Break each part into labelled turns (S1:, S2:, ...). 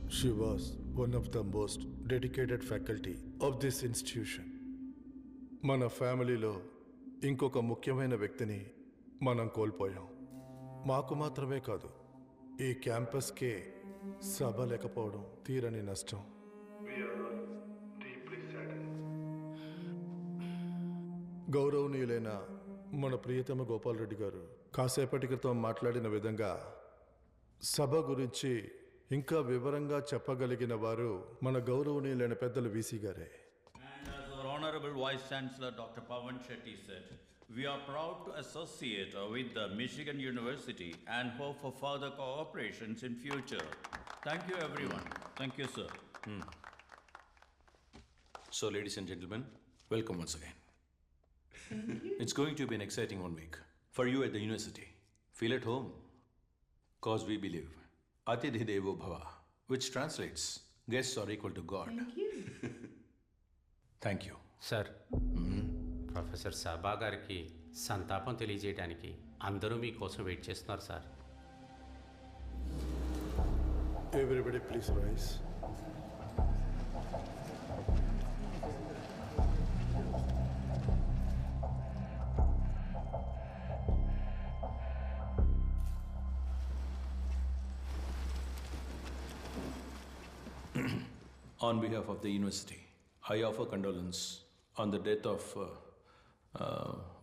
S1: She was one of the most dedicated faculty of this institution. మన ఫ్యామిలీలో ఇంకొక ముఖ్యమైన వ్యక్తిని మనం కోల్పోయాం. మాకు మాత్రమే కాదు, ఈ క్యాంపస్కే సభ లేకపోవడం తీరని నష్టం. గౌరవనీయులైన మన ప్రియతమ గోపాల్ రెడ్డి గారు కాసేపటి క్రితం మాట్లాడిన విధంగా సభ గురించి ఇంకా వివరంగా చెప్పగలిగిన వారు మన గౌరవనీయులైన పెద్దలు వీసీ గారే.
S2: And as our Honorable Vice Chancellor Dr. Pawan Shetty said, we are proud to associate with the Michigan University and hope for further cooperations in future. Thank you everyone. Thank you, sir.
S3: So, ladies and gentlemen, welcome once again. It's going to be an exciting 1 week for you at the university. Feel at home, cause we believe Atithi Devo Bhava, which translates guests are equal to God.
S4: Thank you.
S3: Thank you.
S5: Sir, professor సభా గారికి సంతాపం తెలియజేయడానికి అందరూ మీకోసం wait చేస్తున్నారు sir.
S1: Everybody please rise.
S3: On behalf of the university, I offer condolence on the death of,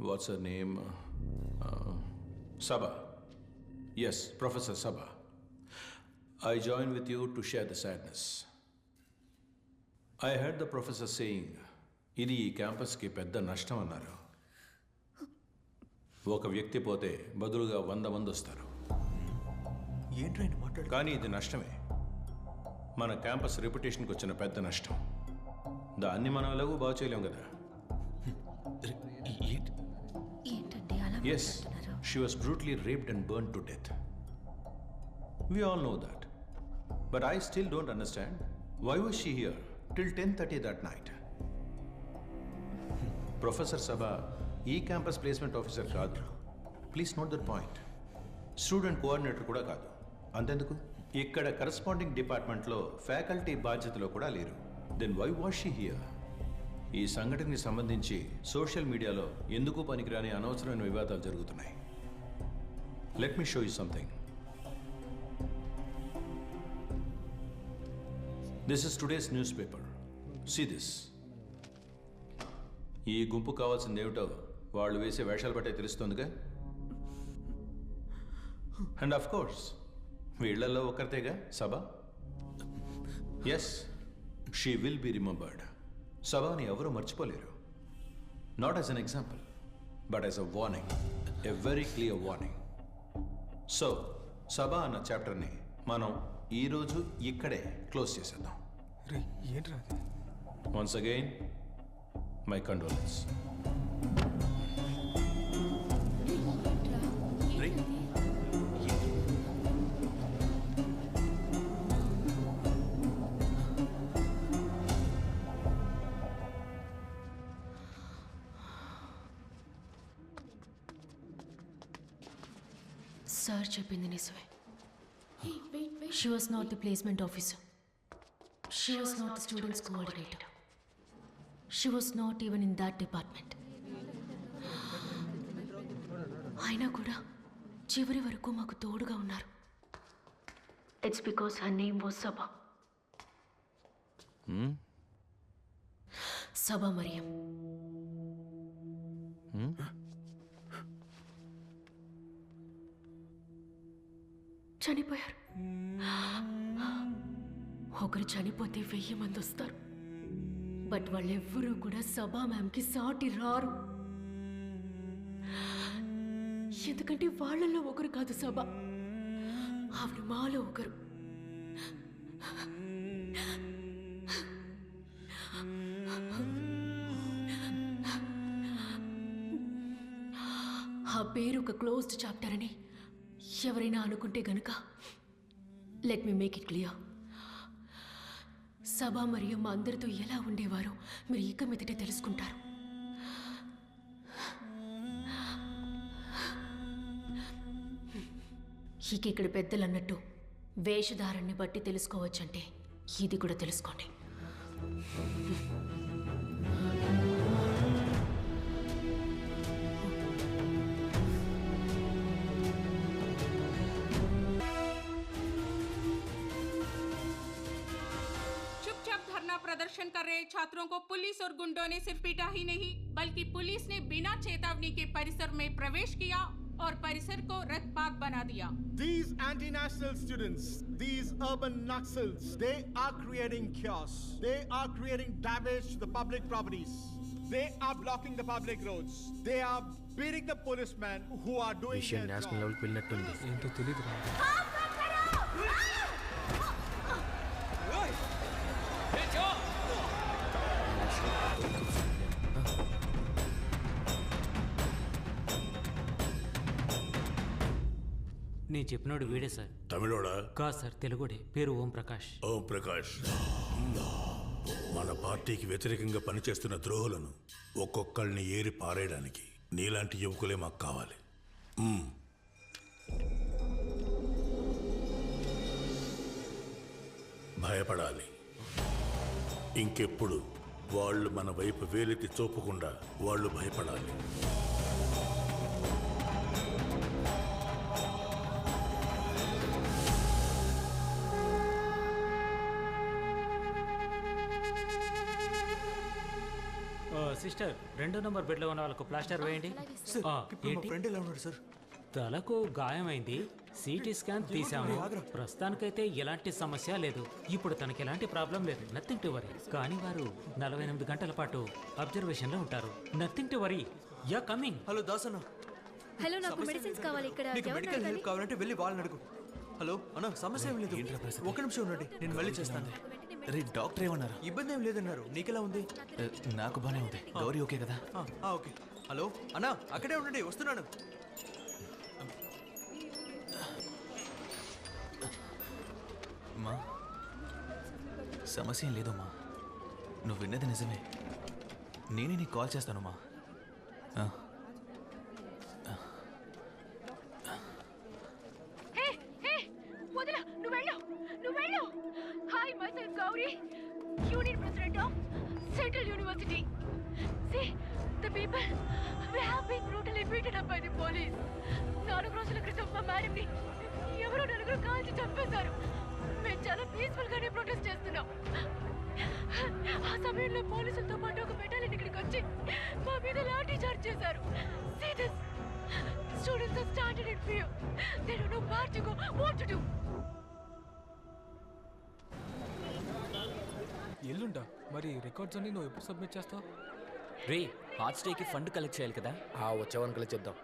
S3: what's her name? Sabha. Yes, Professor Sabha. I join with you to share the sadness. I heard the professor saying, ఇది ఈ క్యాంపస్కి పెద్ద నష్టం అన్నారు. ఒక వ్యక్తి పోతే బదులుగా 100 మంది వస్తారు. కానీ ఇది నష్టమే. మన క్యాంపస్ రెప్యుటేషన్కి వచ్చిన పెద్ద నష్టం. దాన్ని మనం ఎలాగూ బాగు చేయలేం కదా. Yes, she was brutally raped and burn to death. We all know that. But I still don't understand why was she here till 10:30 that night. Professor Sabha, campus placement officer కాదు. Please note that point. Student coordinator కూడా కాదు. అంతెందుకు? ఇక్కడ corresponding డిపార్ట్మెంట్లో faculty బాధ్యతలో కూడా లేరు. Then why was she here? ఈ సంఘటనకి సంబంధించి సోషల్ మీడియాలో ఎందుకు పనికిరాని అనవసరమైన వివాదాలు జరుగుతున్నాయి. Let me show you something. This is today's newspaper. See this. ఈ గుంపు కావాల్సింది ఏమిటో వాళ్ళు వేసే వేషాలు బట్టే తెలుస్తుందిగా. అండ్ ఆఫ్ కోర్స్ వీళ్లలో ఒకరితేగా సభ. Yes, she will be remembered. సభని ఎవరూ మర్చిపోలేరు. Not as an example, but as a warning, a very clear warning. So Sabha అన్న చాప్టర్ని మనం ఈరోజు ఇక్కడే క్లోజ్ చేసేద్దాం. Once again my condolence.
S6: Sir చెప్పింది నిజమే. She was not the placement officer. She was not the students coordinator. She was not even in that department. అయినా కూడా చివరి వరకు మాకు తోడుగా ఉన్నారు. It's because her name was Sabha. Sabha Mariam. చనిపోయారు. ఒకరు చనిపోతే 1000 మంది వస్తారు. బట్ వాళ్ళెవ్వరూ కూడా సభా మ్యామ్కి సాటి రారు. ఎందుకంటే వాళ్ళల్లో ఒకరు కాదు సభ, ఆవిడ మాలో ఒకరు. ఆ పేరు ఒక క్లోజ్డ్ చాప్టర్ అని ఎవరైనా అనుకుంటే గనుక let me make it clear. సభ మరియు మా అందరితో ఎలా ఉండేవారో మీరు ఇక మీదటే తెలుసుకుంటారు. ఇక ఇక్కడ పెద్దలు అన్నట్టు వేషధారణని బట్టి తెలుసుకోవచ్చంటే ఇది కూడా తెలుసుకోండి.
S4: प्रदर्शन कर रहे छात्रों को पुलिस और गुंडों ने सिर्फ पीटा ही नहीं बल्कि पुलिस ने बिना चेतावनी के परिसर में प्रवेश किया और परिसर को रक्तपात बना दिया.
S7: These anti-national students, these urban Naxals, they are creating chaos. They are creating damage to the public properties. They are blocking the public roads. They are beating the policemen who are doing their job.
S8: National లెవెల్కి వెళ్ళినట్టుంది.
S9: ఏంటో తెలియదు.
S10: నేను చెప్పినోడు వీడే sir.
S11: తమిళోడా?
S10: కాదు sir, తెలుగుడే. పేరు ఓం ప్రకాష్.
S11: ఓం ప్రకాష్, మన పార్టీకి వ్యతిరేకంగా పనిచేస్తున్న ద్రోహులను ఒక్కొక్కళ్ళని ఏరి పారేయడానికి నీలాంటి యువకులే మాకు కావాలి. భయపడాలి. ఇంకెప్పుడు వాళ్ళు మన వైపు వేలెత్తి చూపకుండా వాళ్ళు భయపడాలి.
S10: సిస్టర్, 2వ నంబర్ బెడ్లో ఉన్న వాళ్ళకు ప్లాస్టర్ వేయండి.
S8: ఫ్రెండ్ ఎలా ఉన్నాడు సార్?
S10: తలకు గాయమైంది, సిటీ స్కాన్ తీసాము. ప్రస్తుతానికైతే ఎలాంటి సమస్య లేదు. ఇప్పుడు తనకి ఎలాంటి ప్రాబ్లం లేదు. Nothing to worry. కానీ వారు 48 గంటల పాటు అబ్జర్వేషన్లో ఉంటారు. Nothing to worry. Yeah coming.
S8: Hello Dasanna.
S12: Hello, నాకు మెడిసిన్స్ కావాలి. ఇక్కడ
S8: నీకు మెడికల్ హెల్ప్ కావాలంటే వెళ్ళి వాళ్ళని అడుగు. హలో అన్న, సమస్య ఏం లేదు. ఒక నిమిషం ఉండండి, నేను మళ్ళీ చేస్తాను.
S9: రే, డాక్టర్ ఏమన్నారు?
S8: ఇబ్బంది ఏం లేదన్నారు. నీకెలా ఉంది?
S9: నాకు బానే ఉంది. గౌరీ ఓకే కదా?
S8: ఓకే. హలో అన్న, అక్కడే ఉండండి, వస్తున్నాను.
S9: అమ్మా, సమస్య ఏం లేదమ్మా. నువ్వు విన్నది నిజమే. నేనే నీకు కాల్ చేస్తానమ్మా.
S12: Hi, myself Gauri, Union President of Central University. See, the people, we have been brutally beaten up by the police. 4 రోజుల క్రితం మా మేడంని ఎవరో 4 కాల్చి చంపేశారు. మేము చాలా పీస్ఫుల్గానే ప్రొటెస్ట్ చేస్తున్నాం. ఆ సమయంలో పోలీసులతో పాటు ఒక బెటాలియన్ ఇక్కడికి వచ్చి మా మీద లాఠీ చార్జ్ చేశారు. See this, students are started in fear. They don't know where to go, what to do.
S9: ఎల్లుండా మరి రికార్డ్స్ అన్ని నువ్వు ఎప్పుడు సబ్మిట్ చేస్తావు?
S8: రే, హార్ట్ డేకి ఫండ్ కలెక్ట్ చేయాలి కదా?
S9: వచ్చేవాన్ని కలెక్ట్ చేద్దాం.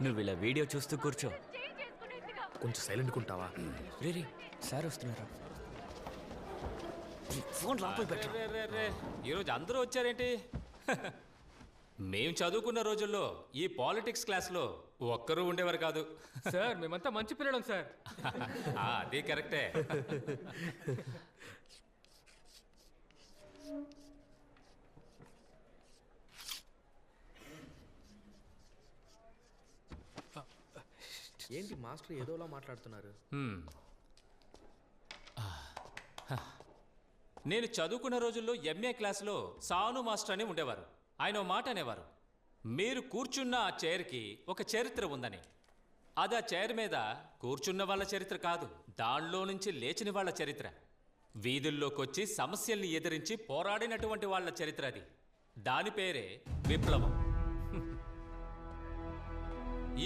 S8: నువ్వు ఇలా వీడియో చూస్తూ కూర్చో.
S9: కొంచెం సైలెంట్గా ఉంటావా?
S8: రే రే, సార్ వస్తున్నారా? ఫోన్ లోపల పెట్టు.
S10: ఈరోజు అందరూ వచ్చారేంటి? మేము చదువుకున్న రోజుల్లో ఈ పాలిటిక్స్ క్లాస్లో ఒక్కరూ ఉండేవారు కాదు
S9: సార్. మేమంతా మంచి పిల్లలం సార్.
S10: అది కరెక్టే.
S8: ఏంటి మాస్టర్ ఏదోలా మాట్లాడుతున్నారు?
S10: నేను చదువుకున్న రోజుల్లో ఎంఏ క్లాస్లో సాను మాస్టర్ అని ఉండేవారు. ఆయన ఓ మాట అనేవారు, మీరు కూర్చున్న ఆ చైర్కి ఒక చరిత్ర ఉందని. అది ఆ చైర్ మీద కూర్చున్న వాళ్ళ చరిత్ర కాదు, దానిలో నుంచి లేచిన వాళ్ళ చరిత్ర. వీధుల్లోకొచ్చి సమస్యల్ని ఎదిరించి పోరాడినటువంటి వాళ్ళ చరిత్ర అది. దాని పేరే విప్లవం.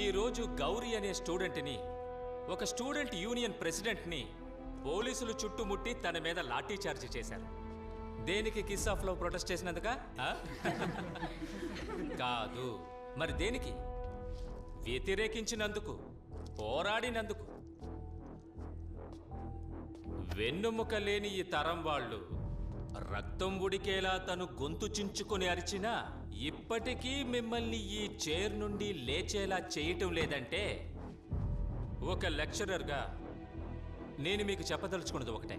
S10: ఈరోజు గౌరీ అనే స్టూడెంట్ని, ఒక స్టూడెంట్ యూనియన్ ప్రెసిడెంట్ని పోలీసులు చుట్టుముట్టి తన మీద లాఠీ చార్జ్ చేశారు. దేనికి? కిస్ ఆఫ్ లవ్ ప్రొటెస్ట్ చేసినందుక? కాదు. మరి దేనికి? వ్యతిరేకించినందుకు, పోరాడినందుకు. వెన్నుముక లేని ఈ తరం వాళ్ళు రక్తం ఉడికేలా తను గొంతు చించుకొని అరిచినా ఇప్పటికీ మిమ్మల్ని ఈ చైర్ నుండి లేచేలా చేయటం లేదంటే, ఒక లెక్చరర్గా నేను మీకు చెప్పదలుచుకున్నది ఒకటే,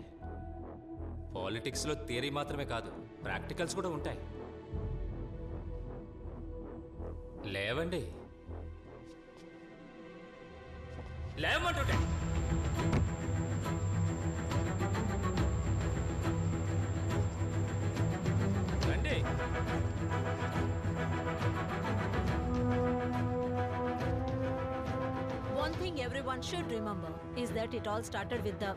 S10: పాలిటిక్స్లో థియరీ మాత్రమే కాదు, ప్రాక్టికల్స్ కూడా ఉంటాయి. లేవండి. లేవమంటుంటే రండి.
S13: One thing everyone should remember is that it all started with the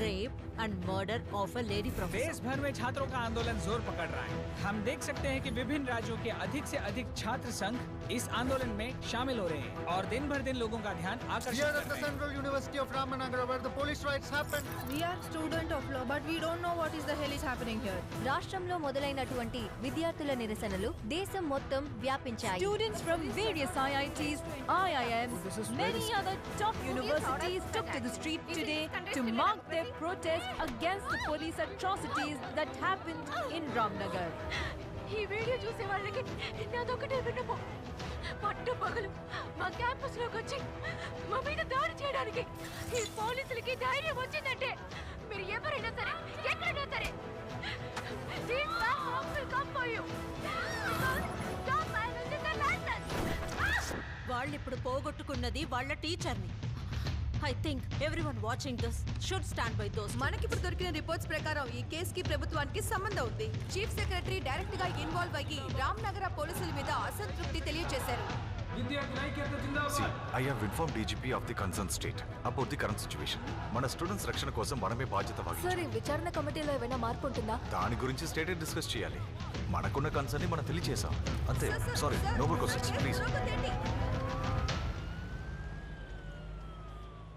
S13: rape and murder of a lady professor.
S14: देश भर में छात्रों का आंदोलन जोर पकड़ रहा है। हम देख सकते हैं कि विभिन्न राज्यों के अधिक से अधिक छात्र संघ इस आंदोलन में शामिल हो रहे हैं और दिन भर दिन लोगों का ध्यान आकर्षित
S7: Here
S14: कर
S7: at the
S14: रहे हैं।
S7: Central University of Ramanagara, where the police riots happened.
S15: We are student of law, but we don't know what is the hell is happening here.
S16: రాష్ట్రంలో మొదలైనటువంటి విద్యార్థుల నిరసనలు దేశం మొత్తం వ్యాపించాయి.
S17: Students from various IITs, IIMs, many other top universities took to the street today to mark their protest against the police atrocities that happened in Ramnagar.
S12: ఈ video చూసే వాళ్ళకి నాదొకటే విన్నపం. పట్టు పగలు మా క్యాంపస్ లోకి వచ్చి మా మీద దాడి చేయడానికి ఈ పోలీసులకి ధైర్యం వచ్చిందంటే మీరు ఎవరైనా సరే ఎక్కడైనా సరే these platforms will come for you. Because stop violence in the license.
S13: వాళ్ళిప్పుడు పోగొట్టుకున్నది వాళ్ళ టీచర్ని. I think everyone watching this should stand by those.
S17: మనకిప్పుడు దొరికిన రిపోర్ట్స్ ప్రకారం ఈ కేసుకి ప్రభుత్వానికి సంబంధం ఉంది. చీఫ్ సెక్రటరీ డైరెక్ట్ గా ఇన్వాల్వ్ అయ్యి రామ్నగర పోలీసుల మీద అసంతృప్తి తెలియజేశారు.
S18: See, I have informed DGP of the concerned state about the current situation. మన స్టూడెంట్స్ రక్షణ కోసం మనమే బాధ్యత వహించాలి.
S16: సార్, ఈ విచారణ కమిటీలో ఏమైనా మార్పు ఉంటుందా?
S18: దాని గురించి స్టేట్ డిస్కస్ చేయాలి. మనకున్న కన్సర్న్ ని మనం తెలియజేసాం అంతే. Sorry, no more questions please.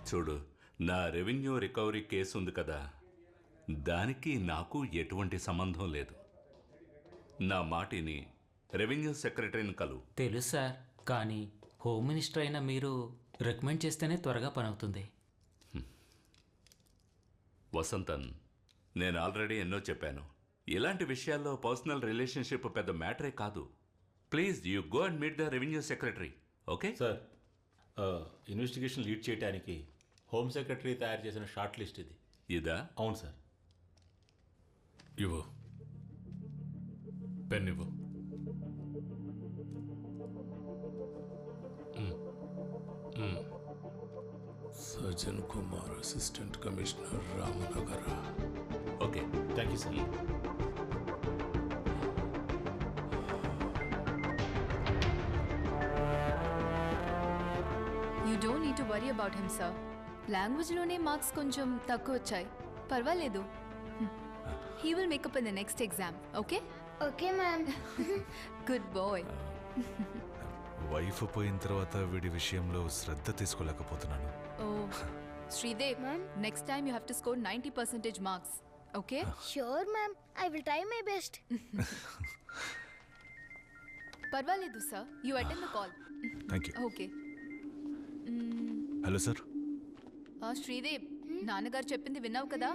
S19: చూడు, నా రెవెన్యూ రికవరీ కేసు ఉంది కదా, దానికి నాకు ఎటువంటి సంబంధం లేదు. నా మాటిని రెవెన్యూ సెక్రటరీని కలు.
S20: తెలుసు సార్, కానీ హోమ్ మినిస్టర్ అయిన మీరు రికమెండ్ చేస్తేనే త్వరగా పని అవుతుంది.
S19: వసంతన్, నేను ఆల్రెడీ ఎన్నో చెప్పాను. ఇలాంటి విషయాల్లో పర్సనల్ రిలేషన్షిప్ పెద్ద మ్యాటరే కాదు. Please you go and meet the revenue secretary. Okay
S21: sir, investigation lead చేయడానికి హోమ్ సెక్రటరీ తయారు చేసిన షార్ట్ లిస్ట్ ఇది.
S19: ఇదా?
S21: అవును సార్.
S11: ఇవ్వు, పెన్ ఇవ్వు. Sajjan Kumar, assistant commissioner, Ramanagara.
S19: Okay,
S21: thank you sir.
S22: You don't need to worry about him, sir. లాంగ్వేజ్లోనే marks కొంచెం తక్కువ వచ్చాయి. పర్వాలేదు. He will make up in the next exam, okay?
S16: Okay, ma'am.
S22: Good boy.
S18: Wife పోయిన తర్వాత వీడి విషయంలో శ్రద్ధ తీసుకోలేకపోతున్నాను.
S22: Oh, Sridev, next time you have to score 90% marks, okay?
S16: Sure, ma'am. I will try my best.
S22: పర్వాలేదు, sir. You attend the call.
S18: Thank you.
S22: Okay.
S18: Hello sir.
S22: Sridev, నాన్నగారు చెప్పింది విన్నావు కదా?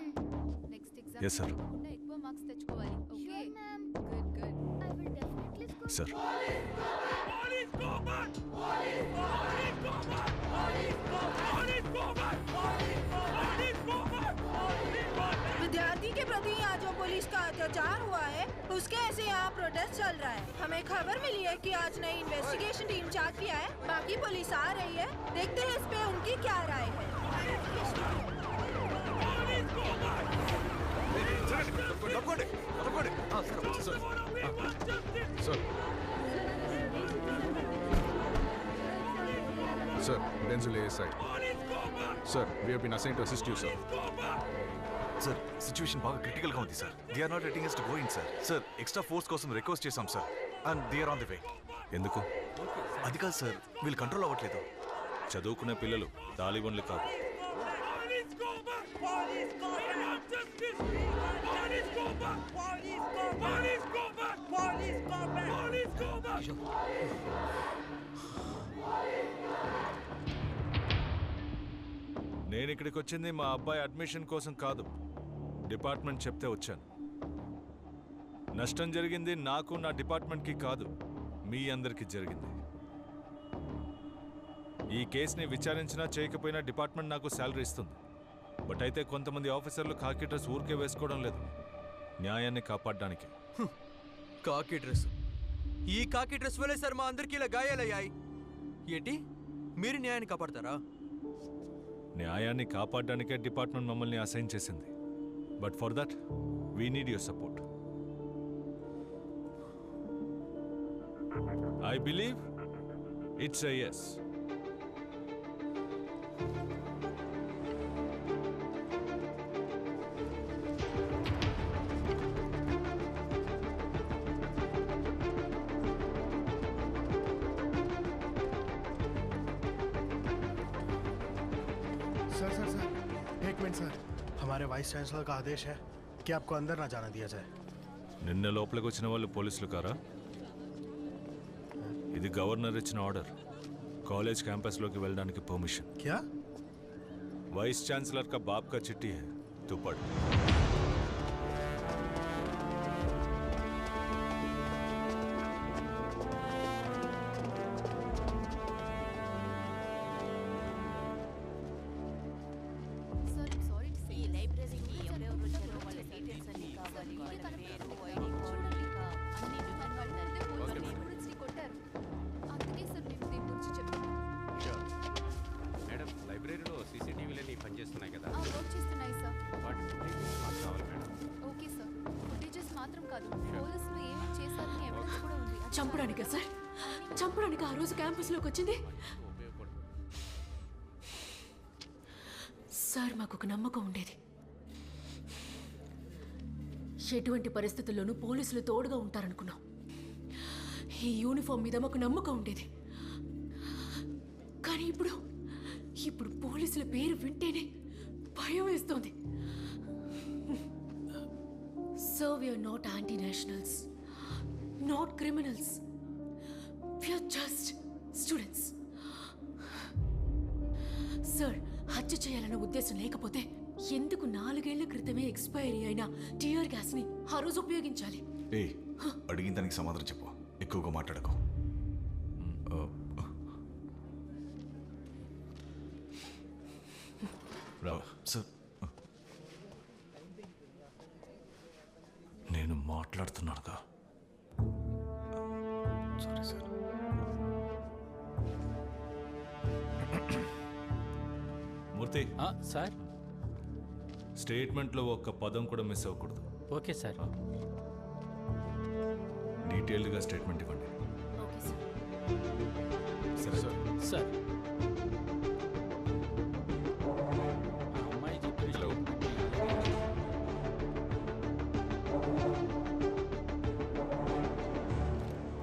S22: Next exam
S18: Yes, sir.
S22: ఎక్కువ marks తెచ్చుకోవాలి. Okay? Good good.
S16: I will definitely score.
S18: Sir.
S15: विद्यार्थी के प्रति यहाँ जो पुलिस का अत्याचार हुआ है, उसके ऐसे यहाँ प्रोटेस्ट चल रहा है. हमें खबर मिली है कि आज नई इन्वेस्टिगेशन टीम जा रही है. बाकी पुलिस आ रही है. देखते हैं इस पे उनकी क्या राय है.
S23: Sir, Denzil ASI. Sir, we have been assigned to assist you, sir.
S18: Sir, situation బాగా క్రిటికల్గా ఉంది సార్. They are not letting us to go in, సార్. సార్, ఎక్స్ట్రా ఫోర్స్ కోసం రిక్వెస్ట్ చేశాం సార్. And they are on the way. ఎందుకు? అది కాదు సార్, వీళ్ళు కంట్రోల్ అవ్వట్లేదు. చదువుకునే పిల్లలు, తాలిబన్లు కాదు. నేను ఇక్కడికి వచ్చింది మా అబ్బాయి అడ్మిషన్ కోసం కాదు. డిపార్ట్మెంట్ చెప్తే వచ్చాను. నష్టం జరిగింది నాకు, నా డిపార్ట్మెంట్కి కాదు, మీ అందరికీ జరిగింది. ఈ కేసుని విచారించినా చేయకపోయినా డిపార్ట్మెంట్ నాకు శాలరీ ఇస్తుంది. బట్ అయితే కొంతమంది ఆఫీసర్లు కాకి డ్రెస్ ఊరికే వేసుకోవడం లేదు, న్యాయాన్ని కాపాడడానికి.
S8: కాకి డ్రెస్, ఈ కాకి డ్రెస్ వల్లే సార్ మా అందరికీ ఇలా గాయాలయ్యాయి. ఏంటి, మీరు న్యాయాన్ని కాపాడతారా?
S1: న్యాయాన్ని కాపాడడానికే డిపార్ట్మెంట్ మమ్మల్ని అసైన్ చేసింది. But for that we need your support. I believe it's a yes.
S2: Sir एक मिनट सर, हमारे वाइस चांसलर का आदेश है कि आपको अंदर ना जाने दिया जाए.
S1: నిన్న లోపలికి వచ్చిన వాళ్ళు పోలీసులు కారా? ఇది గవర్నర్ ఇచ్చిన ఆర్డర్. కాలేజ్ క్యాంపస్లోకి వెళ్ళడానికి పర్మిషన్.
S2: क्या?
S1: वाइस चांसलर का बाप का चिट्ठी है, तू पढ़.
S5: మేడం లైబ్రరీలో సీసీటీవీలన్నీ పనిచేస్తున్నాయి కదా?
S22: చేస్తున్నాయి సార్.
S5: వాటి ఫుటేజెస్ మాకు కావాలి మేడం.
S22: Okay sir. ఫుటేజెస్ మాత్రం కాదు, పోలీసులు ఏమేమి చేశారని ఎవిడెన్స్ కూడా ఉంది.
S6: చంపడానికా సార్? చంపడానికి ఆ రోజు క్యాంపస్లోకి వచ్చింది? సార్ మాకు ఒక నమ్మకం ఉండేది, ఎటువంటి పరిస్థితుల్లోనూ పోలీసులు తోడుగా ఉంటారనుకున్నాం. ఈ యూనిఫామ్ మీద మాకు నమ్మకం ఉండేది. కానీ ఇప్పుడు పోలీసుల పేరు వింటేనే భయం వేస్తోంది. Sir, we are not anti-nationals, not criminals. We are just students. Sir, హత్య చేయాలన్న ఉద్దేశం లేకపోతే ఎందుకు 4 ఏళ్ల క్రితమే ఎక్స్పైరీ అయిన టియర్ గ్యాస్ని ఆ రోజు ఉపయోగించాలి?
S18: అడిగిన దానికి సమాధానం చెప్పు, ఎక్కువగా మాట్లాడకు. సార్,
S1: నేను మాట్లాడుతున్నానుగా.
S18: Sorry sir.
S1: మూర్తి
S20: సార్,
S1: స్టేట్మెంట్లో ఒక్క పదం కూడా మిస్ అవ్వకూడదు.
S20: Okay sir.
S1: డీటెయిల్డ్గా స్టేట్మెంట్ ఇవ్వండి.
S6: Okay sir.
S1: సరే సార్.
S20: సార్